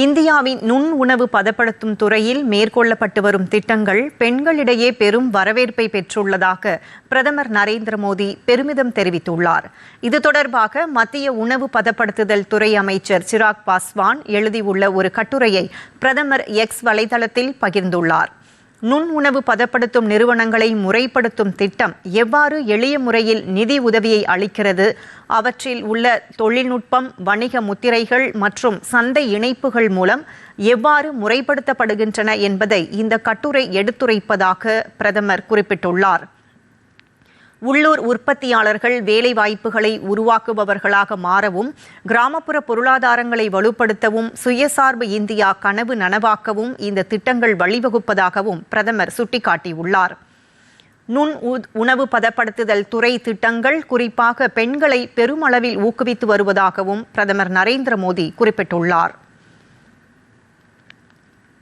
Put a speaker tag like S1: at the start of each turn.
S1: இந்தியாவின் நுண் உணவு பதப்படுத்தும் துறையில் மேற்கொள்ளப்பட்டு வரும் திட்டங்கள் பெண்களிடையே பெரும் வரவேற்பை பெற்றுள்ளதாக பிரதமர் நரேந்திர மோடி பெருமிதம் தெரிவித்துள்ளார். இது தொடர்பாக மத்திய உணவு பதப்படுத்துதல் துறை அமைச்சர் சிராக் பாஸ்வான் எழுதியுள்ள ஒரு கட்டுரையை பிரதமர் எக்ஸ் வலைதளத்தில் பகிர்ந்துள்ளார். நுண் உணவு பதப்படுத்தும் நிறுவனங்களை முறைப்படுத்தும் திட்டம் எவ்வாறு எளிய முறையில் நிதி உதவியை அளிக்கிறது, அவற்றில் உள்ள தொழில்நுட்பம், வணிக முத்திரைகள் மற்றும் சந்தை இணைப்புகள் மூலம் எவ்வாறு முறைப்படுத்தப்படுகின்றன என்பதை இந்த கட்டுரை எடுத்துரைப்பதாக பிரதமர் குறிப்பிட்டுள்ளார். உள்ளூர் உற்பத்தியாளர்கள் வேலைவாய்ப்புகளை உருவாக்குபவர்களாக மாறவும், கிராமப்புற பொருளாதாரங்களை வலுப்படுத்தவும், சுயசார்பு இந்தியா கனவு நனவாக்கவும் இந்த திட்டங்கள் வழிவகுப்பதாகவும் பிரதமர் சுட்டிக்காட்டியுள்ளார். நுண் உணவு பதப்படுத்துதல் துறை திட்டங்கள் குறிப்பாக பெண்களை பெருமளவில் ஊக்குவித்து வருவதாகவும் பிரதமர் நரேந்திர மோடி குறிப்பிட்டுள்ளார்.